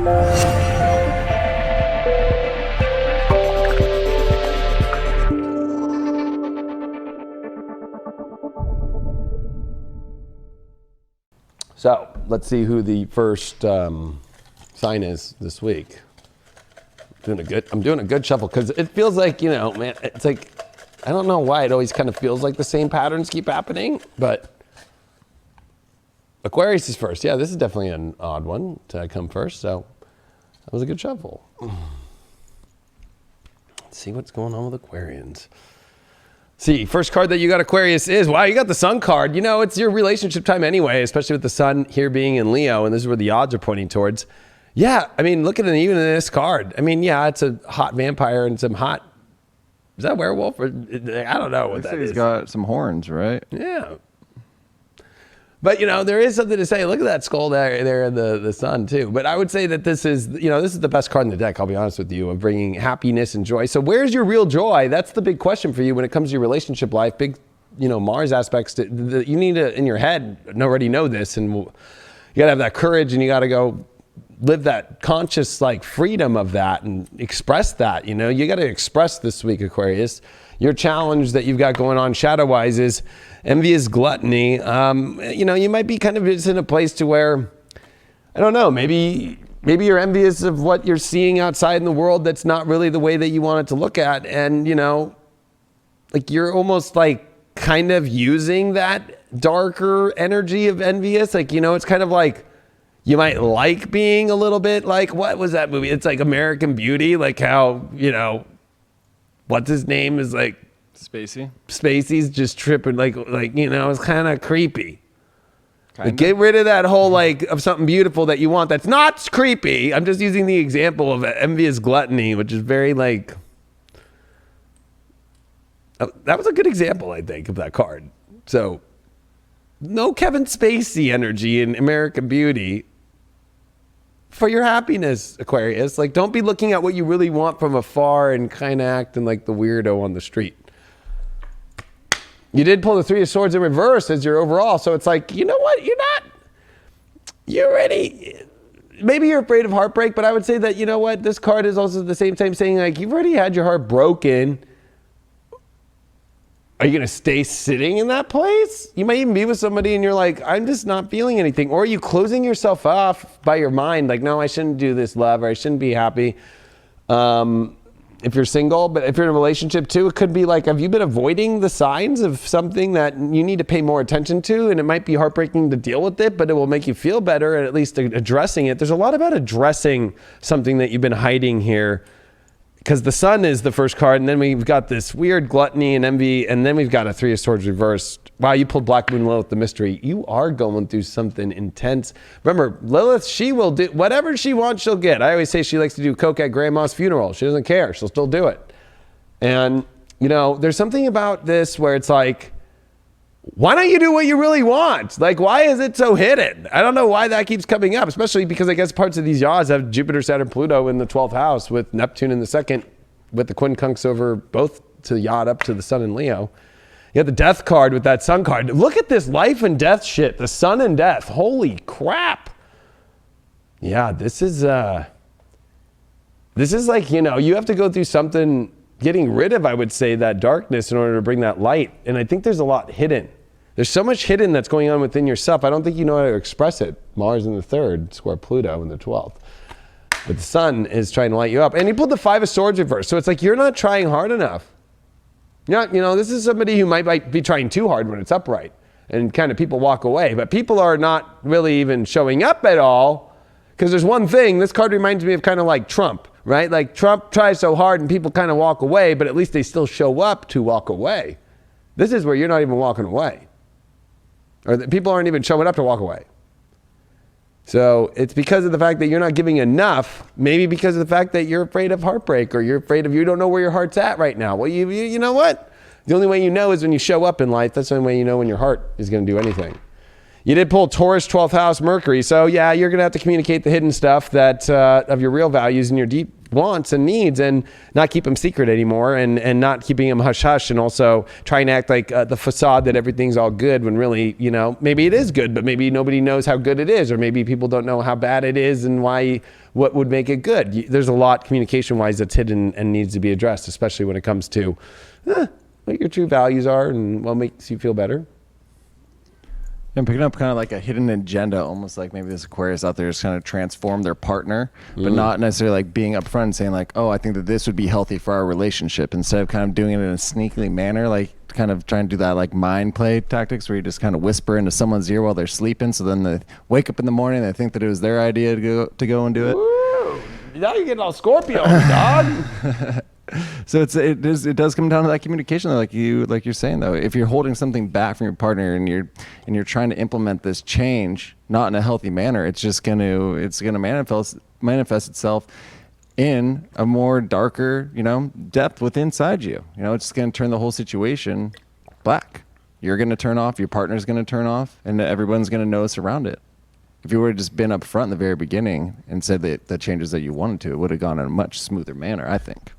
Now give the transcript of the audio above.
So let's see who the first sign is this week. I'm doing a good shuffle because it feels like, man, it's like, I don't know why it always kind of feels like the same patterns keep happening, but Aquarius is first. Yeah, this is definitely an odd one to come first, so that was a good shuffle. Let's see what's going on with Aquarians. See, first card that you got, Aquarius, is, wow, you got the Sun card. It's your relationship time anyway, especially with the Sun here being in Leo, and this is where the odds are pointing towards. Yeah, I mean, look at it even in this card. I mean, yeah, it's a hot vampire and some hot, is that werewolf? Or, I don't know what that is. He's got some horns, right? Yeah. But, there is something to say. Look at that skull there in the Sun, too. But I would say that this is the best card in the deck, I'll be honest with you, of bringing happiness and joy. So where's your real joy? That's the big question for you when it comes to your relationship life. Big, Mars aspects. You need to, in your head, already know this. And you got to have that courage, and you got to go live that conscious, freedom of that and express that. You got to express this week, Aquarius. Your challenge that you've got going on shadow-wise is envious gluttony. You might be kind of just in a place to where, I don't know, maybe you're envious of what you're seeing outside in the world that's not really the way that you want it to look at. And, you're almost kind of using that darker energy of envious. It's kind of like, you might like being a little bit what was that movie? It's like American Beauty, how, what's his name is Spacey's just tripping, it's kind of creepy. Get rid of that whole of something beautiful that you want that's not creepy. I'm just using the example of envious gluttony, which is very that was a good example, I think, of that card. So no Kevin Spacey energy in American Beauty for your happiness, Aquarius. Don't be looking at what you really want from afar and kind of acting like the weirdo on the street. You did pull the Three of Swords in reverse as your overall, so it's you know what? You're ready. Maybe you're afraid of heartbreak, but I would say that, you know what? This card is also at the same time saying, you've already had your heart broken. Are you going to stay sitting in that place? You might even be with somebody and you're I'm just not feeling anything. Or are you closing yourself off by your mind? No, I shouldn't do this, love, or I shouldn't be happy. If you're single, but if you're in a relationship too, it could be have you been avoiding the signs of something that you need to pay more attention to? And it might be heartbreaking to deal with it, but it will make you feel better at least addressing it. There's a lot about addressing something that you've been hiding here. Because the Sun is the first card, and then we've got this weird gluttony and envy, and then we've got a Three of Swords reversed. Wow, you pulled Black Moon Lilith, the mystery. You are going through something intense. Remember, Lilith, she will do whatever she wants, she'll get. I always say she likes to do coke at grandma's funeral. She doesn't care. She'll still do it. And, there's something about this where it's why don't you do what you really want? Why is it so hidden? I don't know why that keeps coming up, especially because I guess parts of these yaws have Jupiter, Saturn, Pluto in the 12th house with Neptune in the second, with the quincunx over both to yacht up to the Sun in Leo. You have the Death card with that Sun card. Look at this life and death shit. The Sun and death. Holy crap. Yeah, this is you have to go through something getting rid of, I would say, that darkness in order to bring that light. And I think there's a lot hidden. There's so much hidden that's going on within yourself. I don't think you know how to express it. Mars in the 3rd, square Pluto in the 12th. But the Sun is trying to light you up. And he pulled the Five of Swords reverse. So it's you're not trying hard enough. This is somebody who might be trying too hard when it's upright. And kind of people walk away. But people are not really even showing up at all. Because there's one thing, this card reminds me of kind of like Trump. Right? Trump tries so hard and people kind of walk away, but at least they still show up to walk away. This is where you're not even walking away. Or that people aren't even showing up to walk away. So it's because of the fact that you're not giving enough, maybe because of the fact that you're afraid of heartbreak or you're afraid of you don't know where your heart's at right now. Well, you know what? The only way you know is when you show up in life. That's the only way you know when your heart is going to do anything. You did pull Taurus, 12th house, Mercury. So yeah, you're going to have to communicate the hidden stuff that of your real values and your deep wants and needs, and not keep them secret anymore, and not keeping them hush hush, and also trying to act like the facade that everything's all good when really, maybe it is good, but maybe nobody knows how good it is, or maybe people don't know how bad it is and what would make it good. There's a lot communication wise that's hidden and needs to be addressed, especially when it comes to what your true values are and what makes you feel better. I'm picking up kind of like a hidden agenda, almost like maybe this Aquarius out there is kind of transform their partner, but not necessarily like being upfront and saying like, oh, I think that this would be healthy for our relationship, instead of kind of doing it in a sneaky manner, like kind of trying to do that like mind play tactics where you just kind of whisper into someone's ear while they're sleeping, so then they wake up in the morning and they think that it was their idea to go and do it. Woo! Now you're getting all Scorpio on me, dog. So it does come down to that communication, though, like you're saying, though. If you're holding something back from your partner and you're trying to implement this change not in a healthy manner, it's gonna manifest itself in a more darker, depth within inside you. It's just gonna turn the whole situation black. You're gonna turn off, your partner's gonna turn off, and everyone's gonna notice around it. If you would have just been up front in the very beginning and said the changes that you wanted to, it would have gone in a much smoother manner, I think.